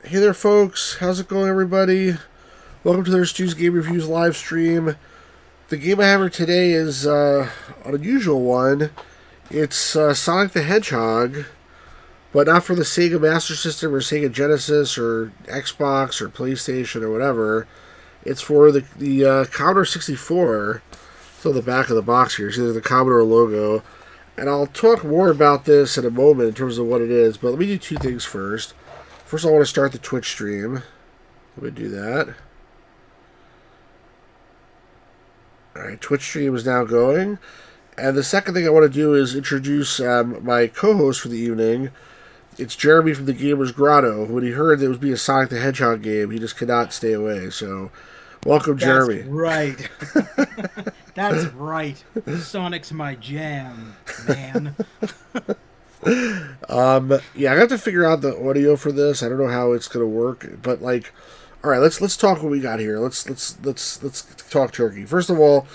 Hey there, folks. How's it going, everybody? Welcome to their Stu's Game Reviews live stream. The game I have here today is an unusual one. It's Sonic the Hedgehog, but not for the Sega Master System or Sega Genesis or Xbox or PlayStation or whatever. It's for the Commodore 64. It's on the back of the box here. See, there's the Commodore logo. And I'll talk more about this in a moment in terms of what it is, but let me do two things first. First, I want to start the Twitch stream. Let me do that. Alright, Twitch stream is now going. And the second thing I want to do is introduce my co-host for the evening. It's Jeremy from the Gamer's Grotto. When he heard there was be a Sonic the Hedgehog game, he just could not stay away. So, welcome, Jeremy. That's right. That's right. Sonic's my jam, man. Yeah, I got to figure out the audio for this. I don't know how it's gonna work, but like, all right, let's talk what we got here. Let's talk turkey. First of all,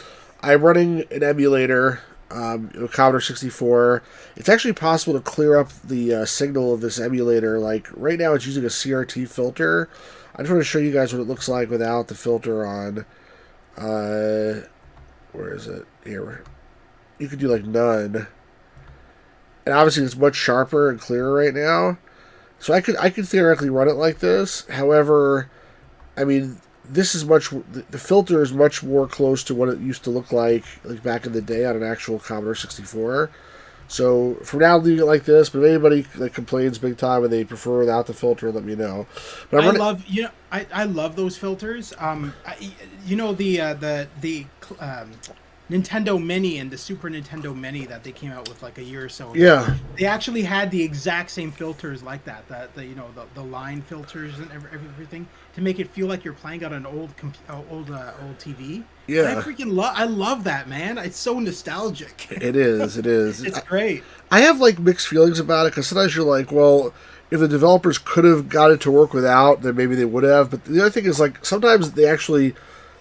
I'm running an emulator, Commodore 64. It's actually possible to clear up the signal of this emulator. Like right now, it's using a CRT filter. I just want to show you guys what it looks like without the filter on. Where is it? Here. You could do like none. And obviously it's much sharper and clearer right now. So I could theoretically run it like this. However, I mean, this is the filter is much more close to what it used to look like back in the day on an actual Commodore 64. So for now, leave it like this. But if anybody complains big time and they prefer without the filter, let me know. But I love those filters. The Nintendo Mini and the Super Nintendo Mini that they came out with like a year or so ago. Yeah, they actually had the exact same filters like that. The line filters and everything to make it feel like you're playing on an old TV. Yeah, and I love that, man. It's so nostalgic. It is. It's great. I have mixed feelings about it because sometimes you're like, well, if the developers could have got it to work without, then maybe they would have. But the other thing is sometimes they actually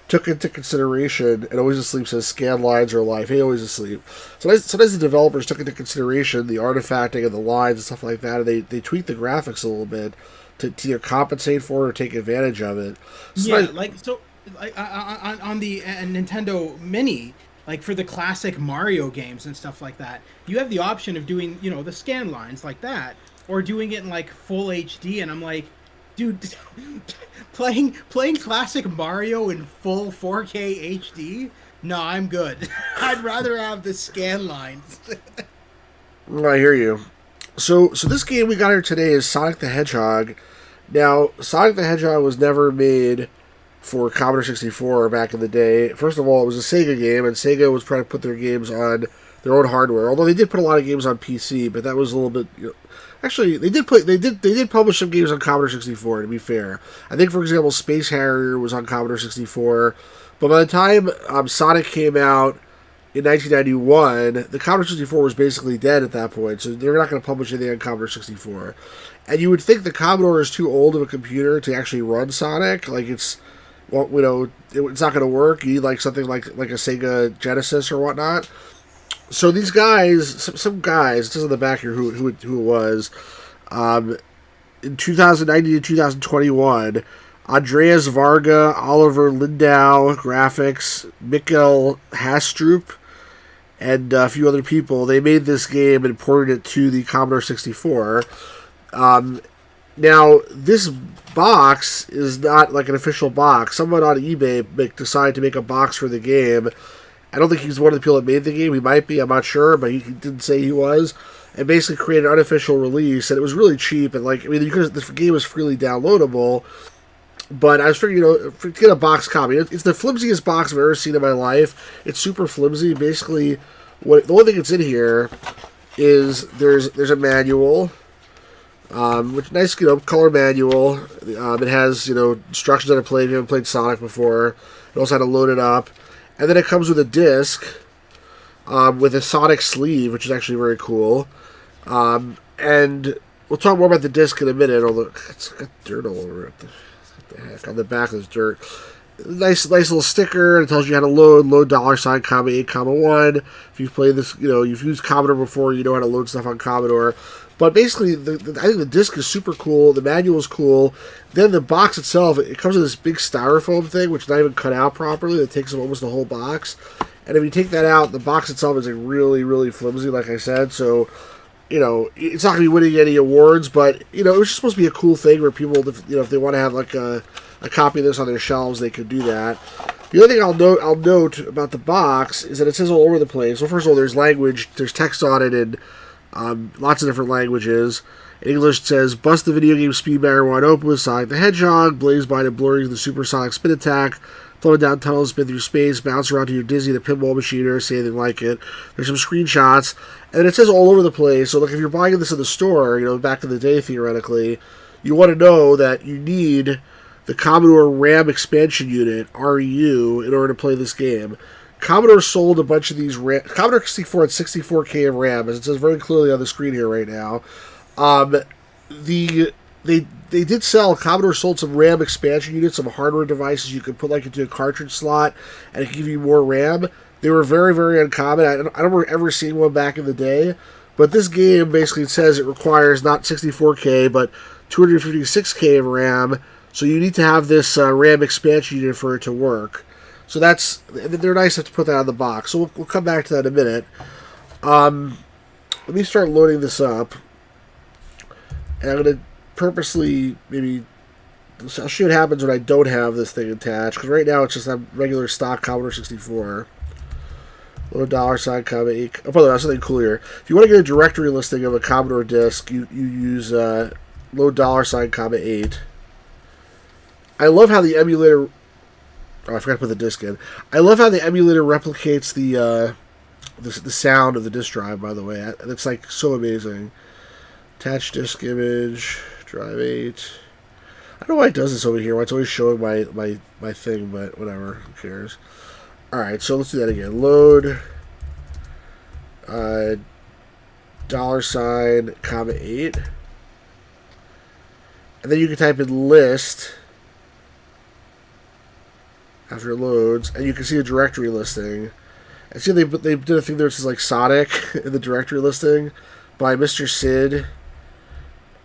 took into consideration, and Always Asleep says scan lines are alive. Hey, Always Asleep. Sometimes the developers took into consideration the artifacting and the lines and stuff like that, and they tweaked the graphics a little bit to either compensate for it or take advantage of it. On the Nintendo Mini, for the classic Mario games and stuff like that, you have the option of doing, the scan lines like that, or doing it in full HD, and I'm like, dude, playing classic Mario in full 4K HD? No, I'm good. I'd rather have the scan lines. I hear you. So this game we got here today is Sonic the Hedgehog. Now, Sonic the Hedgehog was never made for Commodore 64 back in the day. First of all, it was a Sega game, and Sega was trying to put their games on their own hardware. Although they did put a lot of games on PC, but that was a little bit. Actually, they did publish some games on Commodore 64. To be fair, I think, for example, Space Harrier was on Commodore 64. But by the time Sonic came out in 1991, the Commodore 64 was basically dead at that point. So they're not going to publish anything on Commodore 64. And you would think the Commodore is too old of a computer to actually run Sonic. It's not going to work. You need something like a Sega Genesis or whatnot. So these guys, some guys, it says on the back here who it was, in 2090 to 2021, Andreas Varga, Oliver Lindau, graphics, Mikkel Hastrup, and a few other people, they made this game and ported it to the Commodore 64. Now, this box is not an official box. Someone on eBay decided to make a box for the game. I don't think he's one of the people that made the game. He might be, I'm not sure, but he didn't say he was. And basically created an unofficial release, and it was really cheap. And the game was freely downloadable. But I was figuring, to get a box copy. It's the flimsiest box I've ever seen in my life. It's super flimsy. Basically, the only thing that's in here is there's a manual, which nice color manual. It has instructions on how to play. If you haven't played Sonic before, it also how to load it up. And then it comes with a disc with a Sonic sleeve, which is actually very cool. And we'll talk more about the disc in a minute, although it's got dirt all over it. What the heck? On the back there's dirt. Nice little sticker. It tells you how to load $$, comma 8, comma 1. If you've played this, you've used Commodore before, you know how to load stuff on Commodore. But basically, I think the disc is super cool. The manual is cool. Then the box itself, it comes with this big styrofoam thing, which is not even cut out properly. That takes up almost the whole box. And if you take that out, the box itself is like really, really flimsy, like I said. So, it's not going to be winning any awards, but, it was just supposed to be a cool thing where people, if they want to have like a copy of this on their shelves, they could do that. The other thing I'll note about the box is that it says all over the place. So first of all, there's language, there's text on it in lots of different languages. In English, it says, bust the video game speed barrier wide open with Sonic the Hedgehog, blaze by and blurring the supersonic spin attack, flow down tunnels, spin through space, bounce around to your dizzy, the pinball machine, or say anything like it. There's some screenshots, and it says all over the place. So, like, if you're buying this in the store, back in the day, theoretically, you want to know that you need the Commodore RAM expansion unit, RU, in order to play this game. Commodore sold a bunch of these Commodore 64 had 64K of RAM, as it says very clearly on the screen here right now. They did sell, Commodore sold some RAM expansion units, some hardware devices you could put like into a cartridge slot and it could give you more RAM. They were very, very uncommon. I don't remember ever seeing one back in the day. But this game basically says it requires not 64K, but 256K of RAM. So you need to have this RAM expansion unit for it to work. So they're nice to put that on the box. So we'll come back to that in a minute. Let me start loading this up. And I'm going to purposely I'll show you what happens when I don't have this thing attached. Because right now it's just a regular stock Commodore 64. Load $sign, comma 8. Oh, by the way, that's something cool here. If you want to get a directory listing of a Commodore disk, you use load $sign, comma 8. I love how the emulator... Oh, I forgot to put the disk in. I love how the emulator replicates the sound of the disk drive, by the way. It's like so amazing. Attach disk image, drive 8. I don't know why it does this over here. Why it's always showing my thing, but whatever. Who cares? Alright, so let's do that again. Load $sign, comma 8. And then you can type in list after it loads, and you can see a directory listing. And see they did a thing there that says like Sonic in the directory listing by Mr. Sid.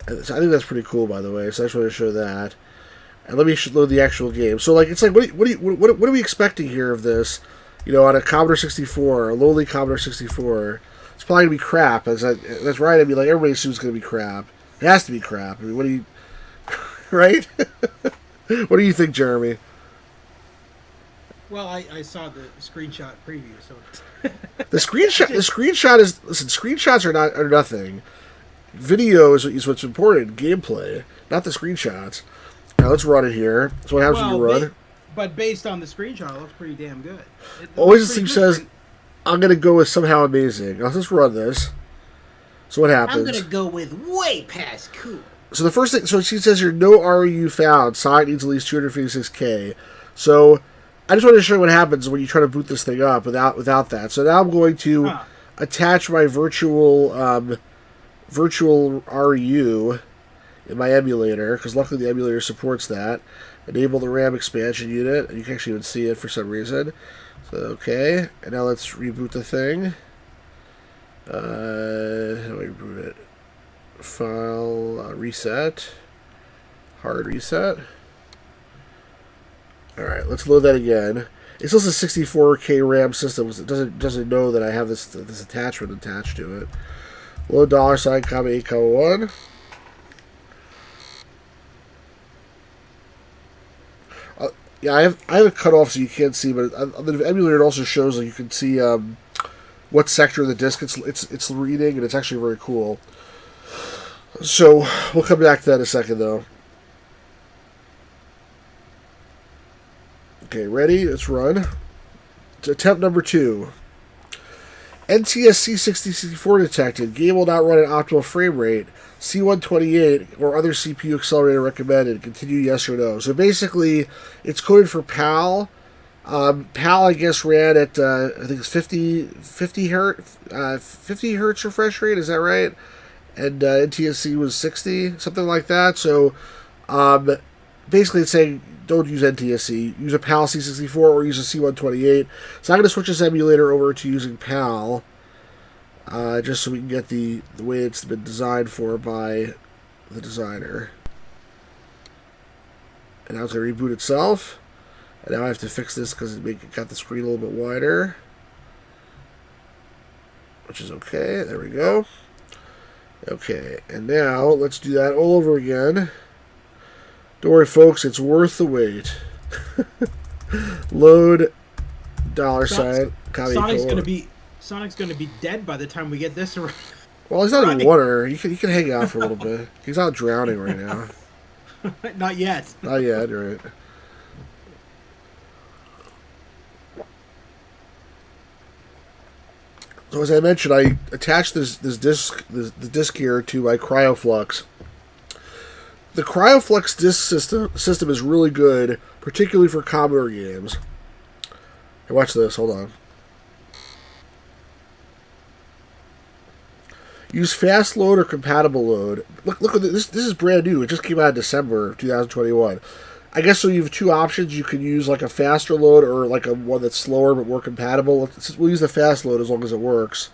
So I think that's pretty cool, by the way. So I just want to show that. And let me load the actual game. So like, it's like, what are we expecting here of this? On a Commodore 64, a lowly Commodore 64. It's probably gonna be crap. That's right. I mean, like everybody assumes it's gonna be crap. It has to be crap. I mean, what do you, right? What do you think, Jeremy? Well, I saw the screenshot preview, so the screenshot is, listen. Screenshots are nothing. Video is what's important. Gameplay, not the screenshots. Now let's run it here. So what happens when you run? But based on the screenshot, it looks pretty damn good. Always this thing says, I'm going to go with somehow amazing. Now let's run this. So what happens? I'm going to go with way past cool. So the first thing, so she says here, no RU found. Sonic needs at least 256K. So I just wanted to show you what happens when you try to boot this thing up without that. So now I'm going to attach my virtual RU in my emulator, because luckily the emulator supports that. Enable the RAM expansion unit, and you can actually even see it for some reason. So, okay, and now let's reboot the thing. How do I reboot it? File, reset, hard reset. Alright, let's load that again. It's also a 64K RAM system, so it doesn't know that I have this attachment attached to it. Load $sign, comma 8, comma 1. Yeah, I have it cut off so you can't see, but on the emulator it also shows like you can see what sector of the disk it's reading, and it's actually very cool. So we'll come back to that in a second, though. Okay, ready? Let's run. Attempt number 2. NTSC 6064 detected. Game will not run at optimal frame rate. C128 or other CPU accelerator recommended. Continue yes or no. So basically, it's coded for PAL. PAL, I guess, ran at I think it's 50 hertz refresh rate. Is that right? And NTSC was 60, something like that. So basically, it's saying don't use NTSC. Use a PAL C64 or use a C128. So I'm going to switch this emulator over to using PAL. just so we can get the way it's been designed for by the designer. And now it's going to reboot itself. And now I have to fix this because it got the screen a little bit wider. Which is okay. There we go. Okay, and now let's do that all over again. Don't worry, folks, it's worth the wait. Load $sign. Sonic's gonna be dead by the time we get this around. Well, he's not in water. He can hang out for a little bit. He's not drowning right now. Not yet. Not yet, right? So as I mentioned, I attached the disc here to my CryoFlux. The CryoFlux disc system is really good, particularly for Commodore games. Hey, watch this. Hold on. Use fast load or compatible load. Look at this. This is brand new. It just came out in December of 2021. I guess so you have two options. You can use like a faster load or like a one that's slower but more compatible. We'll use the fast load as long as it works.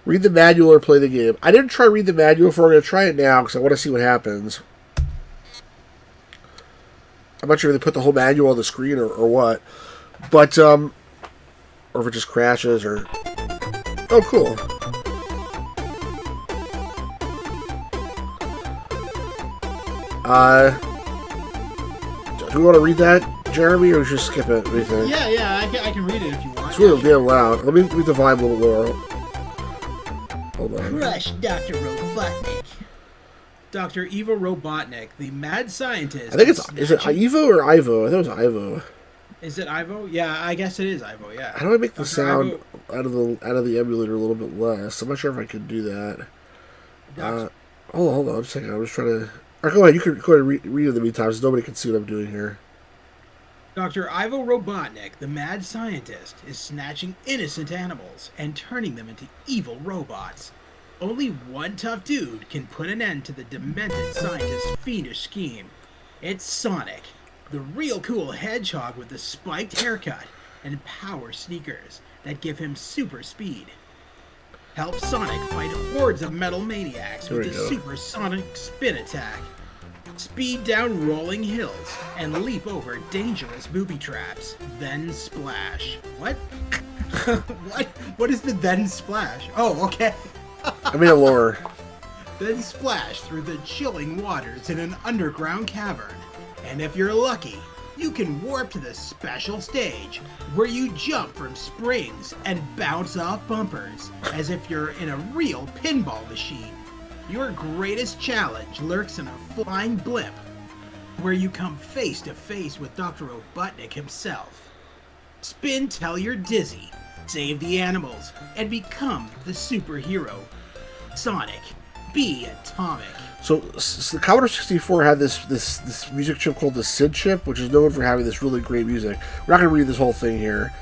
Read the manual or play the game. I didn't try read the manual before. I'm going to try it now because I want to see what happens. I'm not sure if they put the whole manual on the screen or what. But, or if it just crashes or... Oh, cool. Do we want to read that, Jeremy, or just skip it? What do you think? Yeah, I can read it if you want. It's really damn loud. Let me read the volume a little lower. Hold on. Crush Dr. Robotnik. Dr. Ivo Robotnik, the mad scientist. I think is it Ivo or Ivo? I thought it was Ivo. Is it Ivo? Yeah, I guess it is Ivo, yeah. How do I make the sound out of the emulator a little bit less? I'm not sure if I could do that. Hold on a second. I'm just trying to... All right, go ahead. You can go ahead and read in the meantime so nobody can see what I'm doing here. Dr. Ivo Robotnik, the mad scientist, is snatching innocent animals and turning them into evil robots. Only one tough dude can put an end to the demented scientist's fiendish scheme. It's Sonic, the real cool hedgehog with the spiked haircut and power sneakers that give him super speed. Help Sonic fight hordes of metal maniacs with his supersonic spin attack. Speed down rolling hills and leap over dangerous booby traps. Then splash. What? What? What is the then splash? Oh, okay. I mean a lore. Then splash through the chilling waters in an underground cavern. And if you're lucky, you can warp to the special stage where you jump from springs and bounce off bumpers as if you're in a real pinball machine. Your greatest challenge lurks in a flying blimp where you come face to face with Dr. Robotnik himself. Spin till you're dizzy, save the animals, and become the superhero. Sonic, be atomic. So the Commodore 64 had this music chip called the SID chip, which is known for having this really great music. We're not going to read this whole thing here,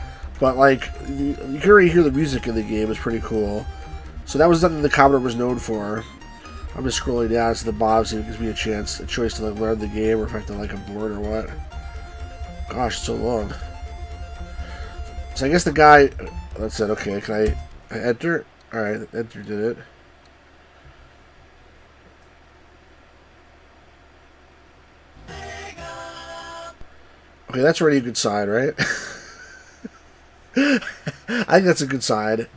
but like you can already hear the music in the game. It's pretty cool. So that was something the Commodore was known for. I'm just scrolling down to the bottom so it gives me a choice to like learn the game, or if I have to like a board or what. Gosh, it's so long. So I guess the guy. That's it. Okay, can I enter? All right, enter did it. Okay, that's already a good sign, right? I think that's a good sign.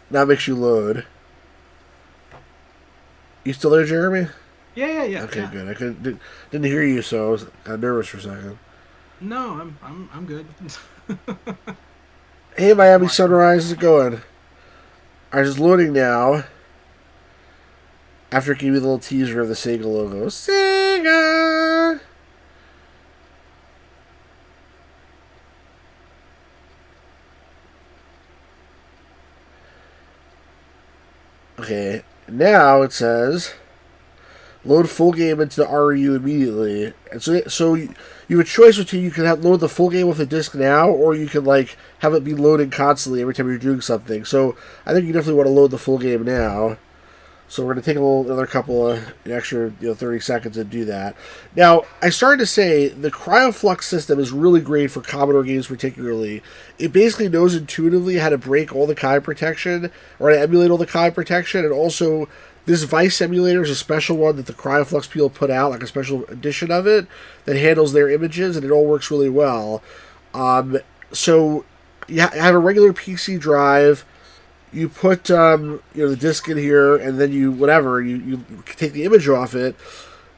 Now it makes you load. You still there, Jeremy? Yeah. Okay, yeah. good. I didn't hear you, so I was kind of nervous for a second. No, I'm good. Hey, Miami Sunrise, how's it going? Alright, it's loading now. After it gave me the little teaser of the Sega logo. Sega! Okay, now it says load full game into the RU immediately. And so you have a choice between you can load the full game with the disc now, or you can like have it be loading constantly every time you're doing something. So I think you definitely want to load the full game now. So we're going to take another couple of extra 30 seconds to do that. Now, I started to say the CryoFlux system is really great for Commodore games particularly. It basically knows intuitively how to break all the Kai protection, or to emulate all the Kai protection, and also this Vice emulator is a special one that the CryoFlux people put out, like a special edition of it, that handles their images, and it all works really well. So you have a regular PC drive. You put the disk in here, and then you take the image off it.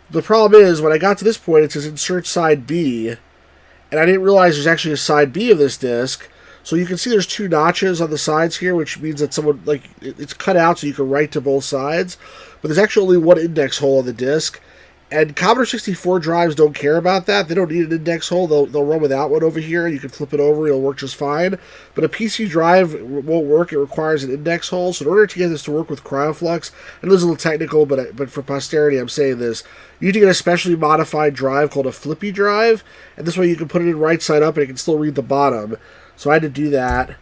The problem is, when I got to this point, it says insert side B, and I didn't realize there's actually a side B of this disk. So you can see there's 2 notches on the sides here, which means that it's cut out so you can write to both sides. But there's actually only 1 index hole on the disk. And Commodore 64 drives don't care about that. They don't need an index hole. They'll run without one over here. You can flip it over. It'll work just fine. But a PC drive won't work. It requires an index hole. So in order to get this to work with CryoFlux, and this is a little technical, but for posterity I'm saying this, you need to get a specially modified drive called a flippy drive. And this way you can put it in right side up and it can still read the bottom. So I had to do that.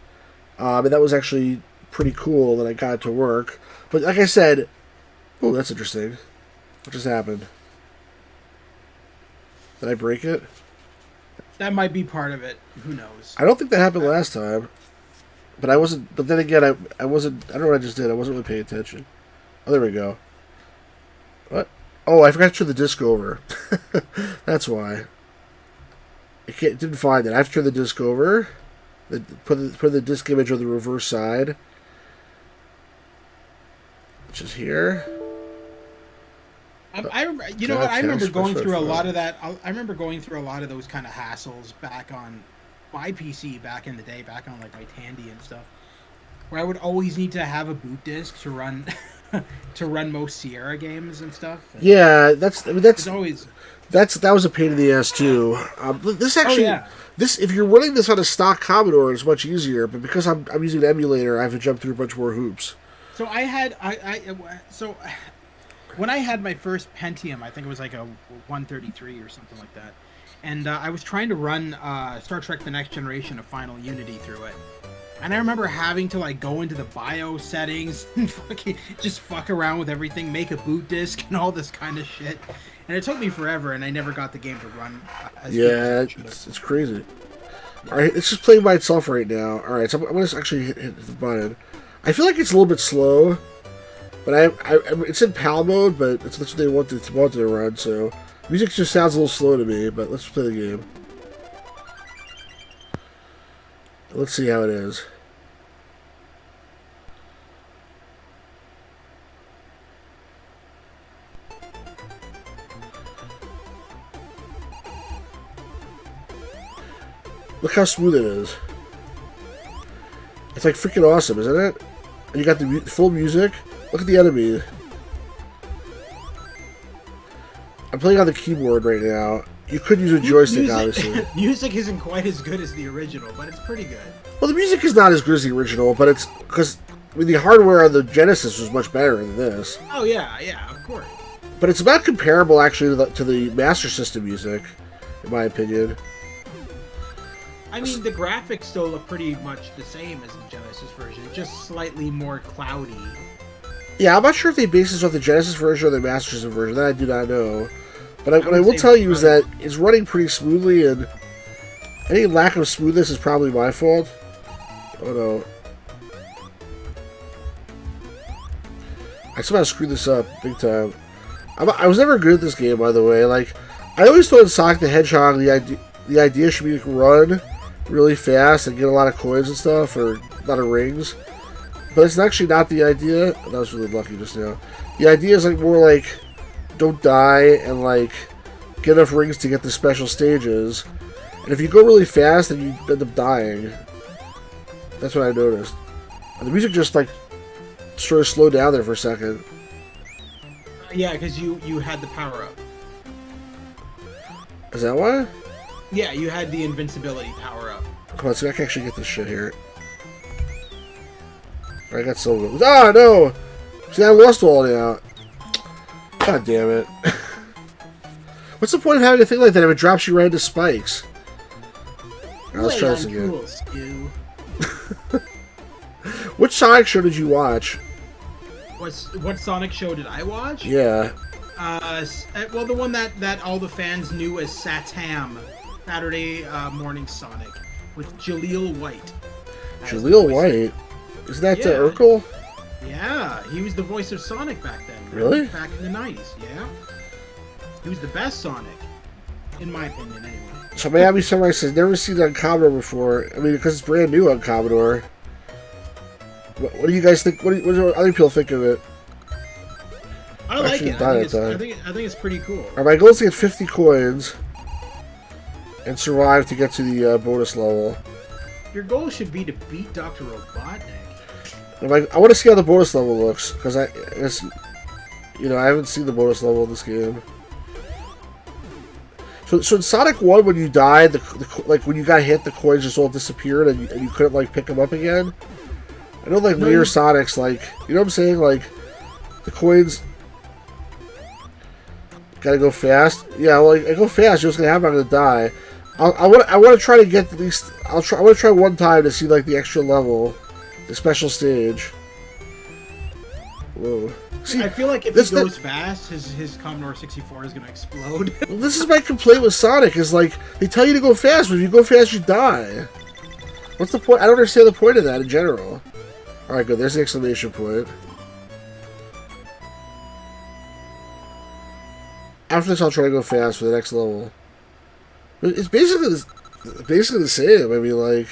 And that was actually pretty cool that I got it to work. But like I said, oh, that's interesting. What just happened? Did I break it? That might be part of it. Who knows? I don't think that happened last time. But I wasn't. But then again, I wasn't. I don't know what I just did. I wasn't really paying attention. Oh, there we go. What? Oh, I forgot to turn the disc over. That's why. Didn't find it. I have to turn the disc over. Put the disc image on the reverse side, which is here. I remember going through a lot of that. I remember going through a lot of those kind of hassles back on my PC back in the day, back on like my Tandy and stuff, where I would always need to have a boot disk to run most Sierra games and stuff. And yeah, that was a pain in the ass too. This actually, if you're running this on a stock Commodore, it's much easier. But because I'm using an emulator, I have to jump through a bunch more hoops. So when I had my first Pentium, I think it was like a 133 or something like that, and I was trying to run Star Trek: The Next Generation of Final Unity through it, and I remember having to like go into the BIOS settings and just fuck around with everything, make a boot disk and all this kind of shit, and it took me forever, and I never got the game to run. It's crazy. All right, it's just playing by itself right now. All right, so I'm going to actually hit the button. I feel like it's a little bit slow. But it's in PAL mode, but that's what they want it to run, so music just sounds a little slow to me, but let's play the game. Let's see how it is. Look how smooth it is. It's like freaking awesome, isn't it? And you got the full music. Look at the enemy. I'm playing on the keyboard right now. You could use a joystick, obviously. Music isn't quite as good as the original, but it's pretty good. Well, the music is not as good as the original, but it's because the hardware on the Genesis was much better than this. Oh yeah, of course. But it's about comparable, actually, to the Master System music, in my opinion. I mean, the graphics still look pretty much the same as the Genesis version, just slightly more cloudy. Yeah, I'm not sure if they base this off the Genesis version or the Master System version. That I do not know. But what I will tell you is that it's running pretty smoothly, and any lack of smoothness is probably my fault. Oh no. I somehow screwed this up big time. I was never good at this game, by the way. Like, I always thought in Sonic the Hedgehog the idea should be to run really fast and get a lot of coins and stuff, or a lot of rings. But it's actually not the idea. That was really lucky just now. The idea is like more like don't die and like get enough rings to get the special stages. And if you go really fast, then you end up dying. That's what I noticed. And the music just like sort of slowed down there for a second. Yeah, because you had the power up. Is that why? Yeah, you had the invincibility power up. Come on, so I can actually get this shit here. I got so good. Ah, no! See, I lost all now. God damn it. What's the point of having a thing like that if it drops you right into spikes? Alright, let's try this again. Cool, Which Sonic show did you watch? What Sonic show did I watch? Yeah. Well, the one that all the fans knew as Satam, Saturday Morning Sonic, with Jaleel White. Jaleel White? Isn't that Yeah. Urkel? Yeah, he was the voice of Sonic back then. Really? Back in the 90s, yeah. He was the best Sonic, in my opinion, anyway. So Miami Sunrise says, never seen it on Commodore before. I mean, because it's brand new on Commodore. What do you guys think? What do other people think of it? I like it. I think it's pretty cool. Alright, my goal is to get 50 coins and survive to get to the bonus level. Your goal should be to beat Dr. Robotnik. I want to see how the bonus level looks, because I guess, I haven't seen the bonus level in this game. So in Sonic 1, when you died, like when you got hit, the coins just all disappeared and you couldn't like pick them up again. I know later Sonics, like, you know what I'm saying? Like, the coins gotta go fast. Yeah, well, I go fast, you know what's gonna happen, I'm gonna die. I want to try to get at least, I want to try one time to see like the extra level, the special stage. Whoa. See, I feel like if he goes fast, his Commodore 64 is going to explode. Well, this is my complaint with Sonic, is like, they tell you to go fast, but if you go fast, you die. What's the point? I don't understand the point of that in general. Alright, good. There's the exclamation point. After this, I'll try to go fast for the next level. It's basically the same. I mean, like,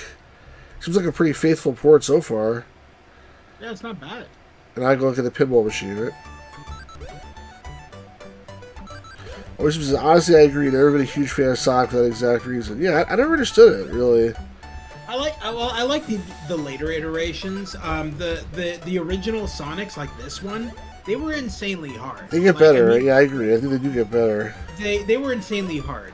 seems like a pretty faithful port so far. Yeah, it's not bad. And I go look at the pinball machine, right? Honestly, I agree. I've never been a huge fan of Sonic for that exact reason. Yeah, I never understood it, really. I like the later iterations. The original Sonics, like this one, they were insanely hard. They get better, right? Yeah, I agree. I think they do get better. They were insanely hard.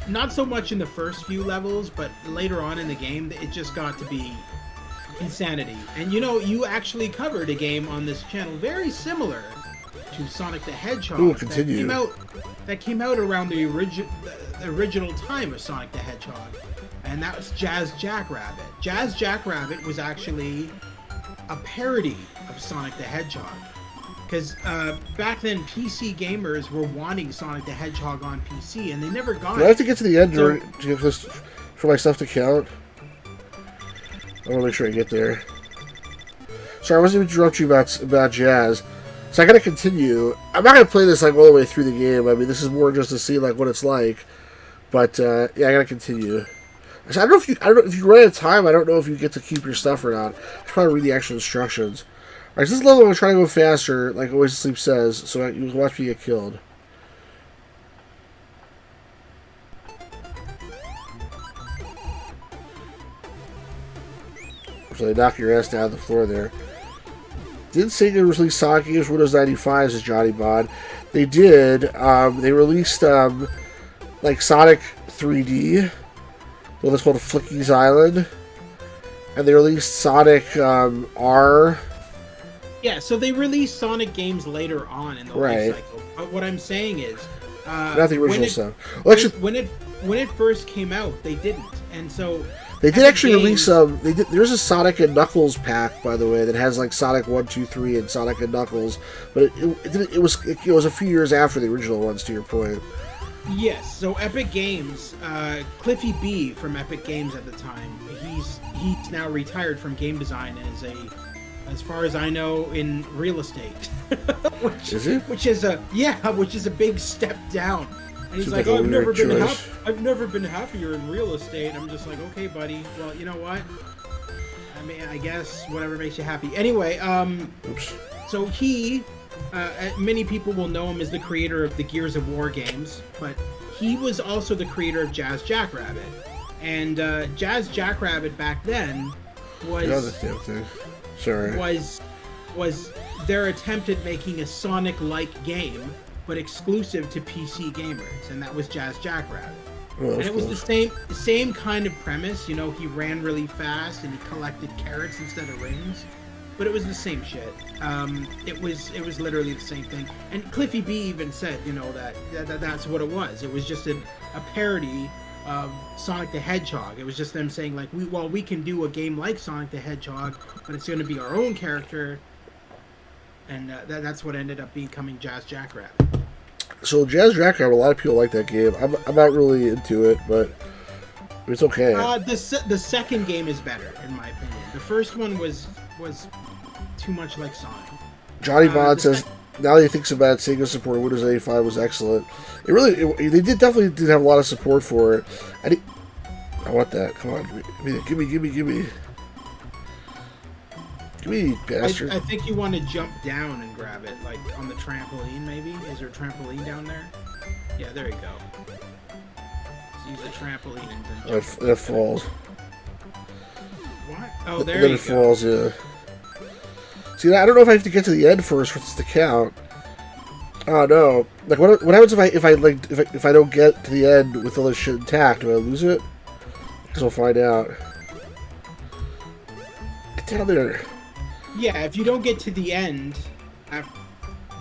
Not so much in the first few levels, but later on in the game, it just got to be insanity. And you actually covered a game on this channel very similar to Sonic the Hedgehog. Ooh, continue. That came out around the original time of Sonic the Hedgehog, and that was Jazz Jackrabbit. Jazz Jackrabbit was actually a parody of Sonic the Hedgehog, because back then PC gamers were wanting Sonic the Hedgehog on PC, and they never got it. Do I have to get to the end to get this for my stuff to count? I want to make sure I get there. Sorry, I wasn't going to interrupt you about Jazz. So I gotta continue. I'm not gonna play this like all the way through the game. I mean, this is more just to see like what it's like. But yeah, I gotta continue. So I don't know if you run out of time. I don't know if you get to keep your stuff or not. I should probably read the actual instructions. All right, so this level I'm trying to go faster, like Always Sleep says, so you can watch me get killed. So they knock your ass down the floor there. Didn't say they released Sonic games for Windows 95, says Johnny Bod. They did. They released like Sonic 3D, well, that's called Flicky's Island, and they released Sonic R. Yeah, so they released Sonic games later on in the life cycle. But what I'm saying is, not the original stuff. Well, actually, when it first came out, they didn't, and so. They did actually release there's a Sonic and Knuckles pack, by the way, that has like Sonic 1, 2, 3 and Sonic and Knuckles, but it was a few years after the original ones, to your point. Yes, so Epic Games, Cliffy B from Epic Games at the time, he's now retired from game design and is as far as I know, in real estate. Is he? Which is a big step down. And he's like, I've never been happier in real estate. I'm just like, okay, buddy. Well, you know what? I mean, I guess whatever makes you happy. Anyway, Oops. So he, many people will know him as the creator of the Gears of War games, but he was also the creator of Jazz Jackrabbit. And Jazz Jackrabbit back then was their attempt at making a Sonic-like game, but exclusive to PC gamers, and that was Jazz Jackrabbit. Oh, and it was the same kind of premise. He ran really fast and he collected carrots instead of rings, but it was the same shit. It was literally the same thing. And Cliffy B even said, that's what it was. It was just a parody of Sonic the Hedgehog. It was just them saying like, we can do a game like Sonic the Hedgehog, but it's going to be our own character, and that's what ended up becoming Jazz Jackrabbit. So Jazz Jackrabbit, a lot of people like that game. I'm not really into it, but it's okay. The second game is better in my opinion. The first one was too much like Sonic. Johnny Bond says, now that he thinks about it, Sega support of Windows 95 was excellent. They definitely did have a lot of support for it. I want that. Come on, give me, bastard. I think you want to jump down and grab it, like on the trampoline. Maybe is there a trampoline down there? Yeah, there you go. So use the trampoline and then jump. It falls. What? Oh, there then you it go. falls. Yeah. See, I don't know if I have to get to the end first for this to count. Oh no! Like, what happens if I don't get to the end with all this shit intact? Do I lose it? Because we'll find out. Get down there. Yeah, if you don't get to the end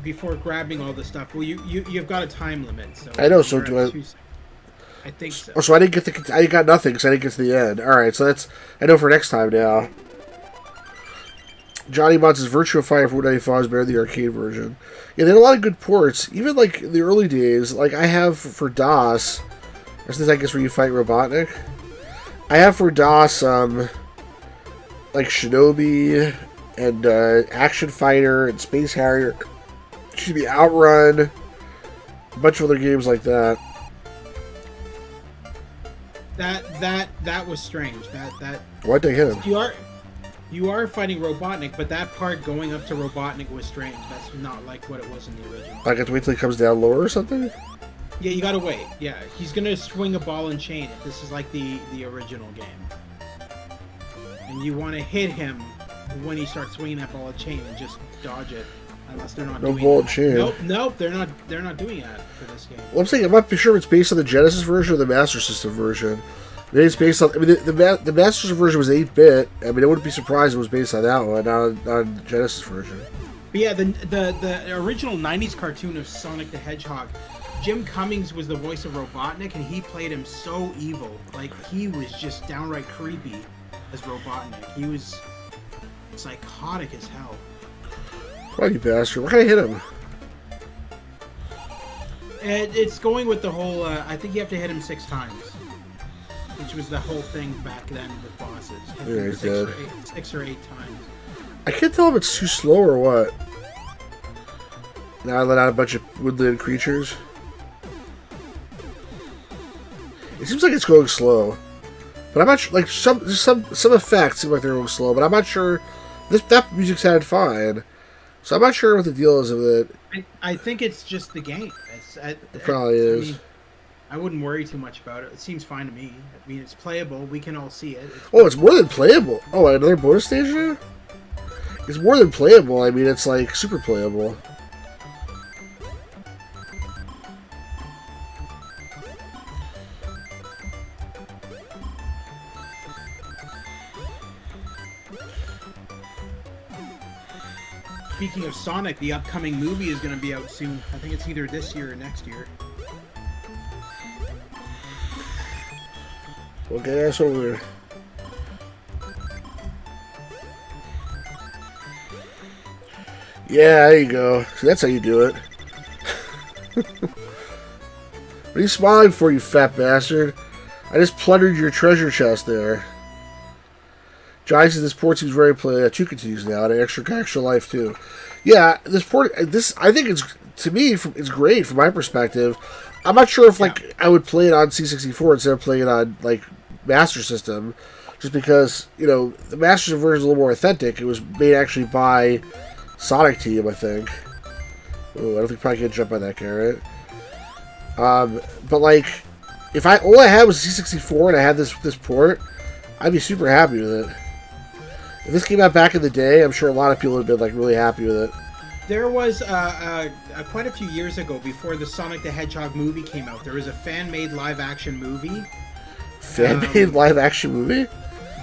before grabbing all the stuff, well, you've got a time limit. So I know. So do I? I think so. Oh, so I didn't get I got nothing because I didn't get to the end. All right, so that's I know for next time now. Johnny Bond says Virtua Fighter 495 is better than the arcade version. Yeah, they had a lot of good ports. Even like in the early days, like I have for DOS. This is I guess where you fight Robotnik. I have for DOS like Shinobi and Action Fighter and Space Harrier. Excuse me, Outrun. A bunch of other games like that. That was strange. That Why'd they hit him? You are fighting Robotnik, but that part going up to Robotnik was strange. That's not like what it was in the original. I got to wait till he comes down lower or something? Yeah, you gotta wait. Yeah, he's gonna swing a ball and chain it. This is like the original game. And you want to hit him when he starts swinging that ball and chain and just dodge it. Unless they're not doing ball that. chain. Nope, they're not doing that for this game. Well, I'm saying I'm not sure if it's based on the Genesis version or the Master System version. Maybe it's based on. I mean, the Master System version was 8-bit. I mean, I wouldn't be surprised if it was based on that one, not on the Genesis version. But yeah, the original '90s cartoon of Sonic the Hedgehog, Jim Cummings was the voice of Robotnik, and he played him so evil. Like he was just downright creepy as Robotnik. He was psychotic as hell. Why, you bastard? Why can't I hit him? And it's going with the whole. I think you have to hit him 6 times. Which was the whole thing back then with bosses. Yeah, he's dead. 6 or 8 times. I can't tell if it's too slow or what. Now I let out a bunch of woodland creatures. It seems like it's going slow, but I'm not sure. Like some effects seem like they're going slow, but I'm not sure. That music sounded fine, so I'm not sure what the deal is with it. I think it's just the game. It probably is. I mean, I wouldn't worry too much about it. It seems fine to me. I mean, it's playable. We can all see it. It's more than playable. Oh, another bonus stage now? It's more than playable. I mean, it's like super playable. Speaking of Sonic, the upcoming movie is going to be out soon. I think it's either this year or next year. Okay, that's over there. Yeah, there you go. So that's how you do it. What are you smiling for, you fat bastard? I just plundered your treasure chest there. Johnny says this port seems very play. 2 continues now, and extra life too. Yeah, this I think it's it's great from my perspective. I'm not sure if I would play it on C64 instead of playing it on like Master System, just because the Master System version is a little more authentic. It was made actually by Sonic Team, I think. Ooh, I don't think probably can't jump on that carrot. But like, if all I had was C64 and I had this port, I'd be super happy with it. If this came out back in the day, I'm sure a lot of people would have been like really happy with it. There was quite a few years ago, before the Sonic the Hedgehog movie came out, there was a fan-made live-action movie. Fan-made live-action movie?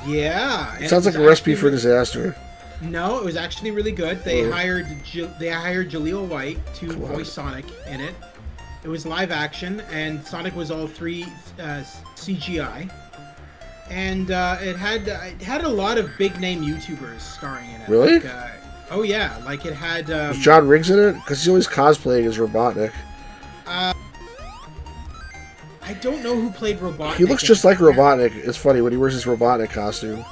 Yeah. It sounds like a recipe for disaster. No, it was actually really good. They hired Jaleel White to voice Sonic in it. It was live action, and Sonic was all 3 CGI. And it had a lot of big name YouTubers starring in it. Really? Like, oh yeah, like it had. Was John Riggs in it? Because he's always cosplaying as Robotnik. I don't know who played Robotnik. He looks just like Robotnik. It's funny when he wears his Robotnik costume.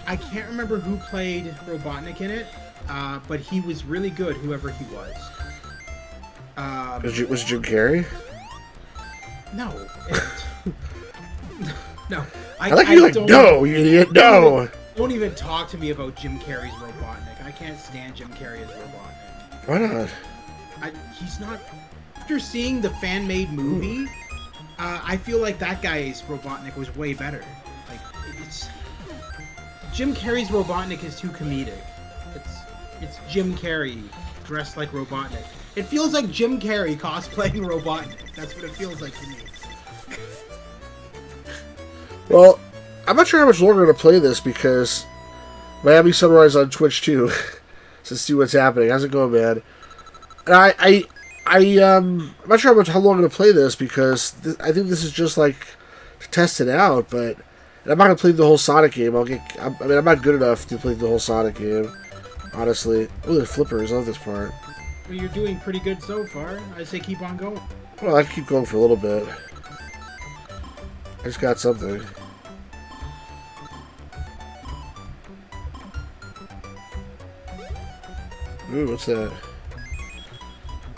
I can't remember who played Robotnik in it, but he was really good, whoever he was. Was it Jim Carrey? No. No. I like you like, no, you idiot, no! Don't even talk to me about Jim Carrey's Robotnik. I can't stand Jim Carrey as Robotnik. Why not? He's not... After seeing the fan-made movie, I feel like that guy's Robotnik was way better. Like, it's... Jim Carrey's Robotnik is too comedic. It's Jim Carrey dressed like Robotnik. It feels like Jim Carrey cosplaying Robotnik. That's what it feels like to me. Well, I'm not sure how much longer I'm going to play this because Miami Sunrise on Twitch too. To see what's happening. How's it going, man? And I'm not sure how long I'm going to play this because I think this is just like to test it out. But I'm not going to play the whole Sonic game. I'm not good enough to play the whole Sonic game, honestly. Oh, the flippers. I love this part. Well, you're doing pretty good so far. I say keep on going. Well, I can keep going for a little bit. I just got something. Ooh, what's that?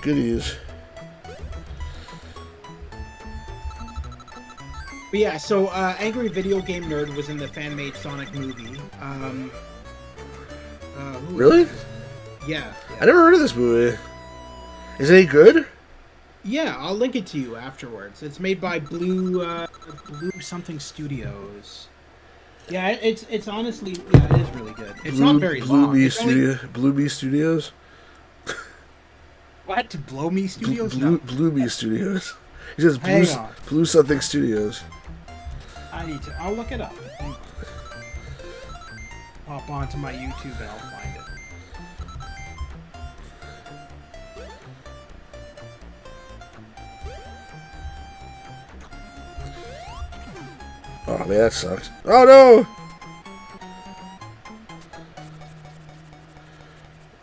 Goodies. But yeah, so Angry Video Game Nerd was in the fan-made Sonic movie. Really? Yeah. I never heard of this movie. Is it any good? Yeah, I'll link it to you afterwards. It's made by Blue something Studios. Yeah, it's honestly, yeah, it is really good. It's not very long. Blue Bee Studios? What? Blow Me Studios? Blue Bee Studios. He says Blue something Studios. I'll look it up. Hop onto my YouTube and I'll find it. Oh man, that sucks. Oh no!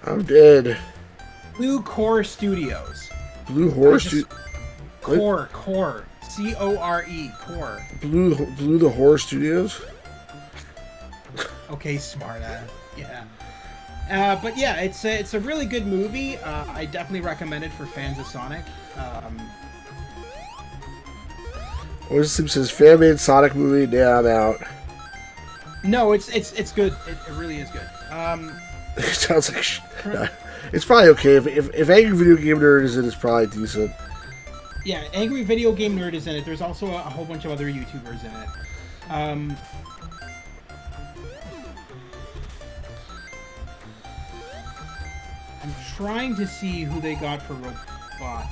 I'm dead. Blue Core Studios. Blue Horse Studios. Core. Core. Core. Blue the Horse Studios? Okay, smartass. Yeah. But yeah, it's a really good movie. I definitely recommend it for fans of Sonic. Sim says fan-made Sonic movie. Yeah, I'm out. No, it's good. It really is good. It sounds like it's probably okay if Angry Video Game Nerd is in. It's probably decent. Yeah, Angry Video Game Nerd is in it. There's also a whole bunch of other YouTubers in it. I'm trying to see who they got for Robot.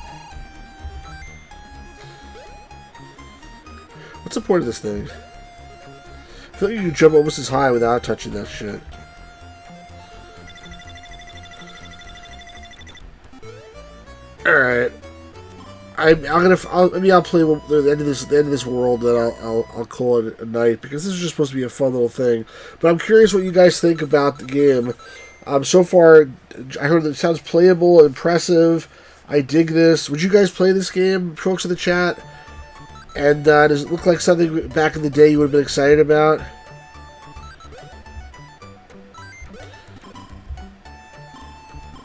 What's the point of this thing? I feel like you can jump almost as high without touching that shit. Alright. I'll play the end of this world, then I'll call it a night because this is just supposed to be a fun little thing. But I'm curious what you guys think about the game. So far, I heard that it sounds playable, impressive. I dig this. Would you guys play this game, folks in the chat? And does it look like something back in the day you would have been excited about?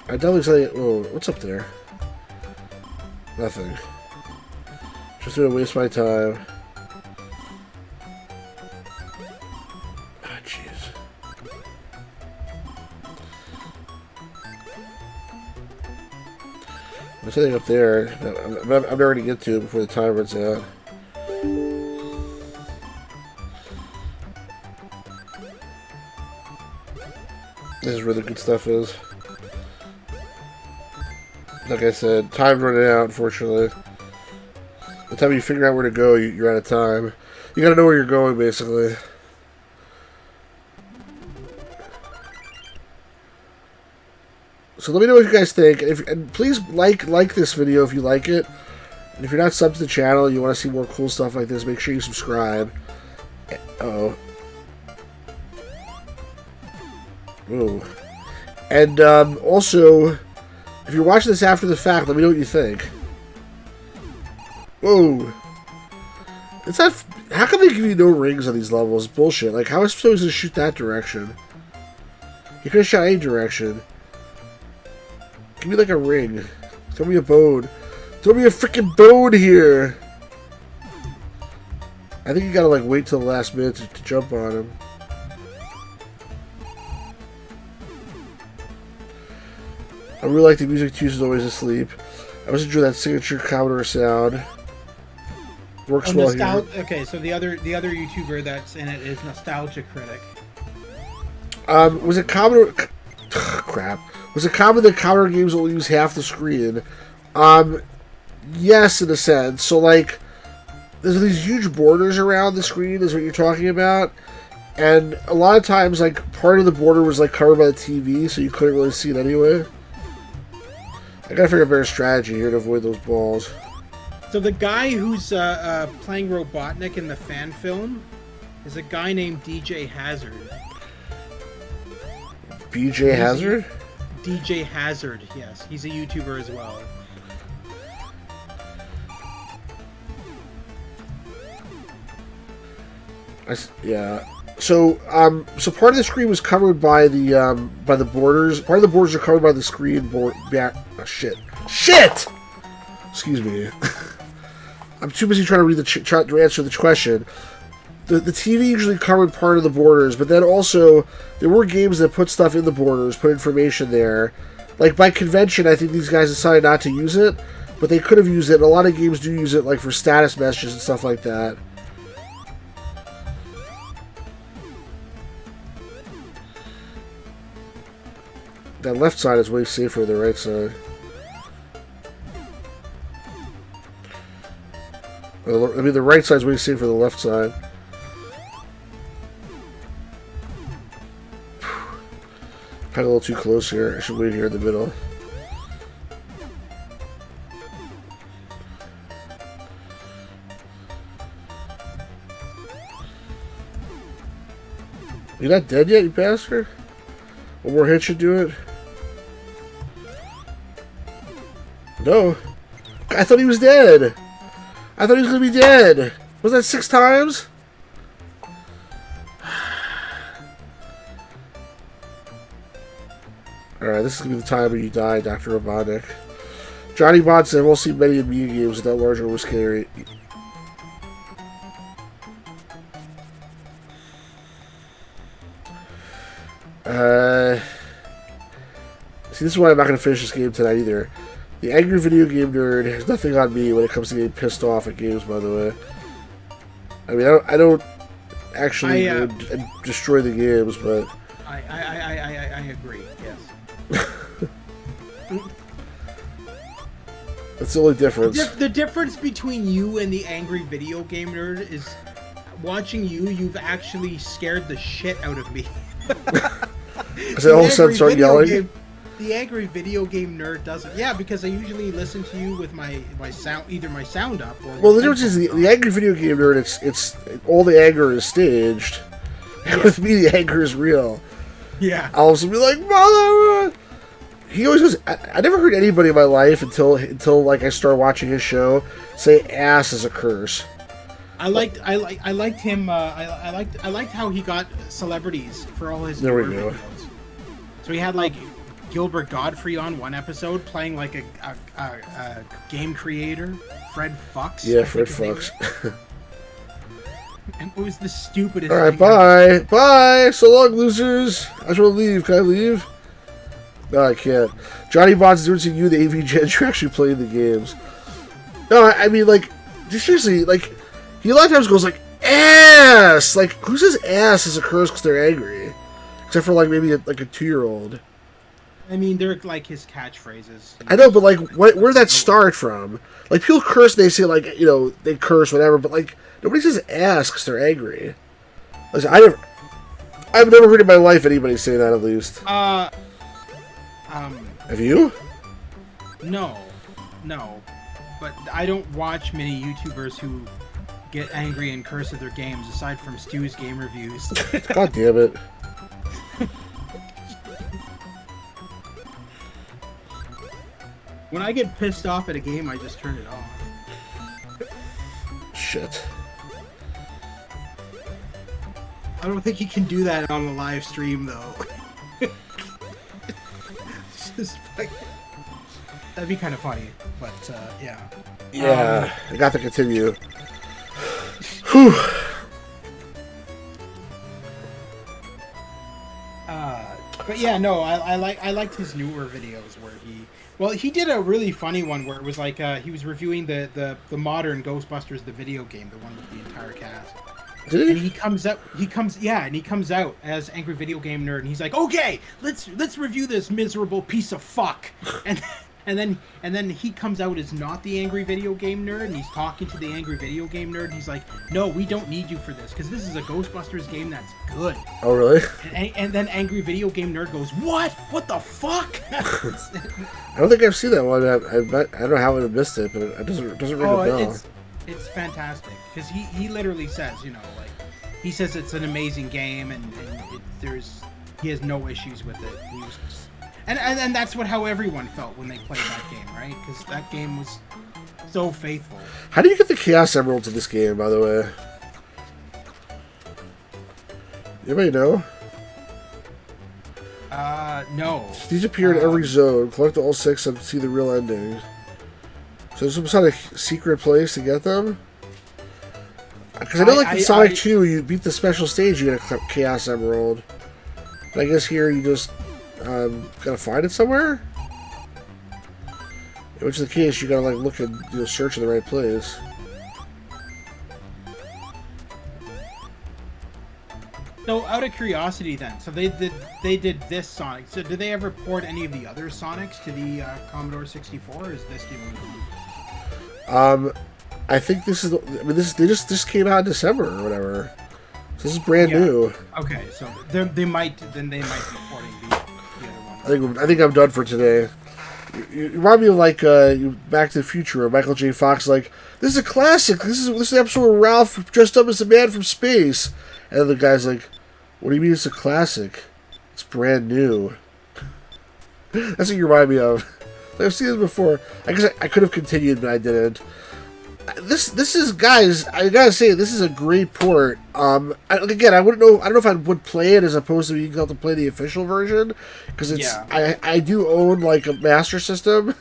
I definitely say, oh, what's up there? Nothing. Just gonna waste my time. Ah, jeez. There's something up there. I'm never gonna get to it before the time runs out. This is where the good stuff is. Like I said, time's running out, unfortunately. By the time you figure out where to go, you're out of time. You gotta know where you're going, basically. So let me know what you guys think. And please like this video if you like it. And if you're not subbed to the channel and you want to see more cool stuff like this, make sure you subscribe. Uh-oh. Whoa. And also, if you're watching this after the fact, let me know what you think. Whoa. It's not... How come they give you no rings on these levels? Bullshit. Like, how am I supposed to shoot that direction? You could have shot any direction. Give me, like, a ring. Throw me a bone. Throw me a freaking bone here! I think you gotta, like, wait till the last minute to jump on him. I really like the music Tuesday's always asleep. I always enjoy that signature Commodore sound. Works well here. Okay, so the other YouTuber that's in it is Nostalgia Critic. Was it Commodore? Crap. Was it common that Commodore games only use half the screen? Yes, in a sense. So, like, there's these huge borders around the screen, is what you're talking about. And a lot of times, like, part of the border was, like, covered by the TV, so you couldn't really see it anyway. I gotta figure out a better strategy here to avoid those balls. So the guy who's playing Robotnik in the fan film is a guy named DJ Hazard. BJ Hazard? DJ Hazard, yes. He's a YouTuber as well. Yeah. So part of the screen was covered by the borders. Part of the borders are covered by the screen board. Oh, shit! Excuse me. I'm too busy trying to read to answer the question. The TV usually covered part of the borders, but then also there were games that put stuff in the borders, put information there. Like by convention, I think these guys decided not to use it, but they could have used it. And a lot of games do use it, like for status messages and stuff like that. That left side is way safer than the right side. I mean, the right side is way safer than the left side. Kind of a little too close here. I should wait here in the middle. You're not dead yet, you bastard? One more hit should do it. No. I thought he was dead. I thought he was going to be dead. Was that 6 times? Alright, this is going to be the time when you die, Dr. Robotnik. Johnny Bond said, we'll see many Amiga games with that larger risk rate. See, this is why I'm not going to finish this game tonight either. The angry video game nerd has nothing on me when it comes to getting pissed off at games, by the way. I mean, I don't actually destroy the games, but... I agree, yes. That's the only difference. The difference between you and the angry video game nerd is watching you, you've actually scared the shit out of me. Because I all of a sudden start yelling? The angry video game nerd doesn't. Yeah, because I usually listen to you with my sound, either my sound up or. Well, the difference is the angry video game nerd. It's all the anger is staged. Yeah. With me, the anger is real. Yeah. I'll also be like, mother. He always goes. I never heard anybody in my life until like I started watching his show say ass as a curse. I liked him. I liked how he got celebrities for all his videos. So he had like Gilbert Godfrey on one episode playing like a game creator, Fred Fox. Yeah, Fred Fox. And it was the stupidest. All right, bye. So long, losers. I just want to leave. Can I leave? No, I can't. Johnny Bond's doing to you, the AV Gens, you're actually playing the games. No, I mean, like, just seriously, like, he a lot of times goes like, ass! Like, who says ass as a curse because they're angry? Except for, like, maybe a 2-year-old. I mean, they're like his catchphrases. I know, but, like, where did that start from? Like, people curse, they say, like, you know, they curse, whatever, but, like, nobody says ass because they're angry. Listen, I've never heard in my life anybody say that, at least. Have you? No. but I don't watch many YouTubers who get angry and curse at their games aside from Stu's game reviews. God damn it. When I get pissed off at a game, I just turn it off. Shit. I don't think you can do that on a live stream, though. Just like, that'd be kind of funny, but yeah. Yeah, I got to continue. Whew. But yeah, no, I liked his newer videos where he did a really funny one where it was like he was reviewing the modern Ghostbusters, the video game, the one with the entire cast. Did he? And he comes out as Angry Video Game Nerd, and he's like, "Okay, let's review this miserable piece of fuck." And then he comes out as not the Angry Video Game Nerd, and he's talking to the Angry Video Game Nerd, and he's like, "No, we don't need you for this, because this is a Ghostbusters game that's good." Oh, really? And then Angry Video Game Nerd goes, "What? What the fuck?" I don't think I've seen that one. I don't know how I missed it, but it doesn't ring a bell. It's fantastic, because he literally says, you know, like, he says it's an amazing game, and he has no issues with it. He was just, and that's how everyone felt when they played that game, right? Because that game was so faithful. How do you get the Chaos Emeralds in this game, by the way? Anybody know? No. These appear in every zone. Collect all 6 and see the real ending. So there's some sort of secret place to get them? Because I know, like, in Sonic 2, you beat the special stage, you get a Chaos Emerald. But I guess here you just gotta find it somewhere? In which is the case, you gotta, like, look and search in the right place. So, out of curiosity, then, so they did this Sonic. So, did they ever port any of the other Sonics to the Commodore 64? Or is this the only one? I think this is. They just came out in December or whatever. So this is brand new. Okay, so they might be porting the other one. I think I'm done for today. You remind me of like Back to the Future, where Michael J. Fox is like, "This is a classic. This is the episode where Ralph dressed up as a man from space," and then the guy's like, "What do you mean it's a classic? It's brand new." That's what you remind me of. I've seen this before. I guess I could have continued, but I didn't. This is, guys, I gotta say, this is a great port. Again, I don't know if I would play it as opposed to being able to play the official version, because it's I do own like a Master System,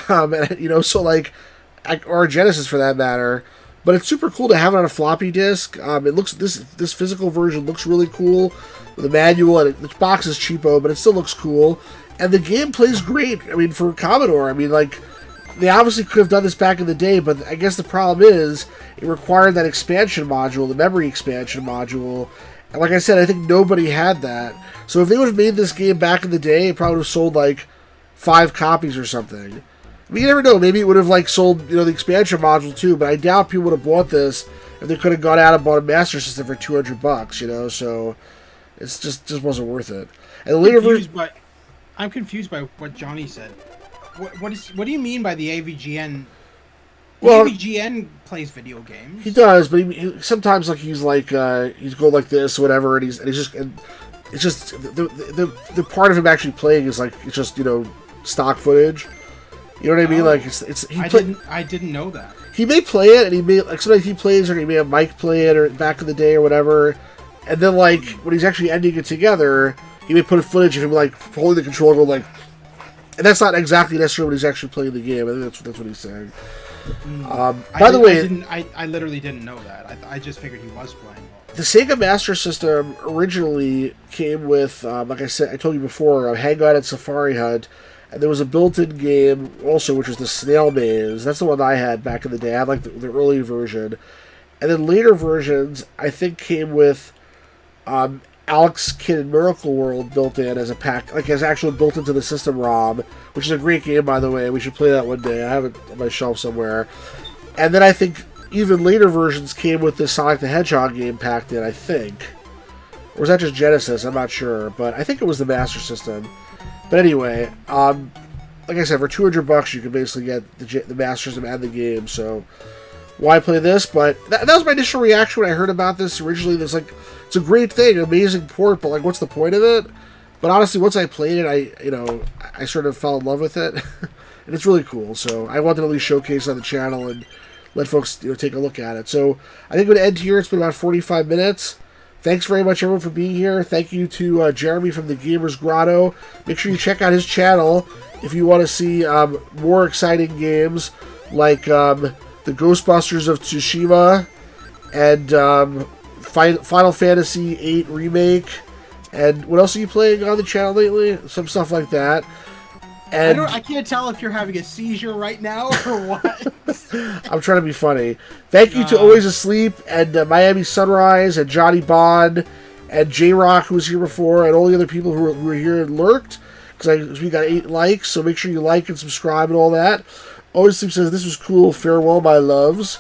and, so like, or a Genesis for that matter. But it's super cool to have it on a floppy disk. It looks this physical version looks really cool with a manual, and the box is cheapo, but it still looks cool. And the game plays great. I mean, for Commodore, I mean, like, they obviously could have done this back in the day, but I guess the problem is it required that expansion module, the memory expansion module. And like I said, I think nobody had that. So if they would have made this game back in the day, it probably would have sold like 5 copies or something. I mean, you never know. Maybe it would have like sold, the expansion module too. But I doubt people would have bought this if they could have gone out and bought a Master System for $200. So it's just wasn't worth it. And the later version. I'm confused by what Johnny said. What do you mean by the AVGN? Well, AVGN plays video games. He does, but he sometimes he's go like this or whatever, and it's just the part of him actually playing is like it's just stock footage. You know what I mean? Like I didn't know that. He may play it, and he may sometimes he plays, or he may have Mike play it, or back in the day or whatever, and then when he's actually ending it together. He may put a footage of him holding the controller, and that's not exactly necessarily what he's actually playing the game. I think that's what he's saying. By the way, I literally didn't know that. I just figured he was playing. The Sega Master System originally came with, like I said, I told you before, Hang On and Safari Hunt, and there was a built-in game also, which was the Snail Maze. That's the one I had back in the day. I had the early version, and then later versions I think came with. Alex Kidd in Miracle World built in as a pack, as actually built into the system ROM, which is a great game, by the way. We should play that one day. I have it on my shelf somewhere. And then I think even later versions came with this Sonic the Hedgehog game packed in, I think. Or was that just Genesis? I'm not sure. But I think it was the Master System. But anyway, like I said, for $200 you can basically get the Master System and the game. So why play this? But that was my initial reaction when I heard about this originally. It's like, it's a great thing, amazing port, but like, what's the point of it? But honestly, once I played it, I sort of fell in love with it, and it's really cool. So I wanted to at least showcase it on the channel and let folks take a look at it. So I think I'm going to end here. It's been about 45 minutes. Thanks very much, everyone, for being here. Thank you to Jeremy from the Gamers Grotto. Make sure you check out his channel if you want to see more exciting games like the Ghostbusters of Tsushima and Final Fantasy VIII Remake. And what else are you playing on the channel lately? Some stuff like that. And I can't tell if you're having a seizure right now or what. I'm trying to be funny. Thank you to Always Asleep and Miami Sunrise and Johnny Bond and J-Rock, who was here before, and all the other people who were here and lurked, because we got 8 likes, so make sure you like and subscribe and all that. Always Asleep says, "This was cool. Farewell, my loves."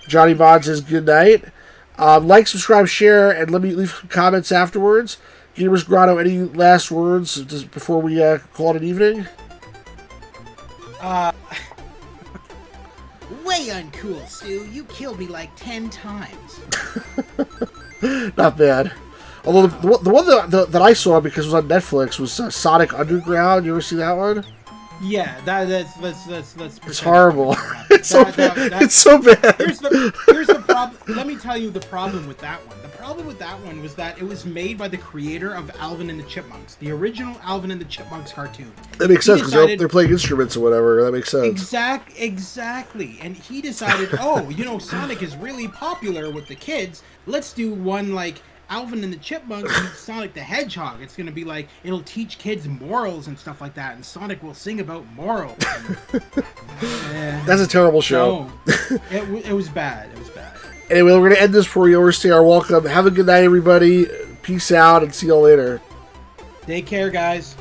Johnny Bond says, "Good night." Like, subscribe, share, and let me leave comments afterwards. Gamers Grotto, any last words before we call it an evening? Way uncool, Stu. You killed me like 10 times. Not bad. Although the one that I saw, because it was on Netflix, was Sonic Underground. You ever see that one? Yeah, that's it's horrible. It's so bad. Here's the problem. Let me tell you the problem with that one. The problem with that one was that it was made by the creator of Alvin and the Chipmunks, the original Alvin and the Chipmunks cartoon. That makes sense, because they're playing instruments or whatever. That makes sense. Exactly. And he decided, Sonic is really popular with the kids. Let's do one like Alvin and the Chipmunks and Sonic the Hedgehog. It's going to be like, it'll teach kids morals and stuff like that, and Sonic will sing about morals. That's a terrible show. No, it was bad. It was bad. Anyway, we're going to end this before we overstay our welcome. Have a good night, everybody. Peace out, and see y'all later. Take care, guys.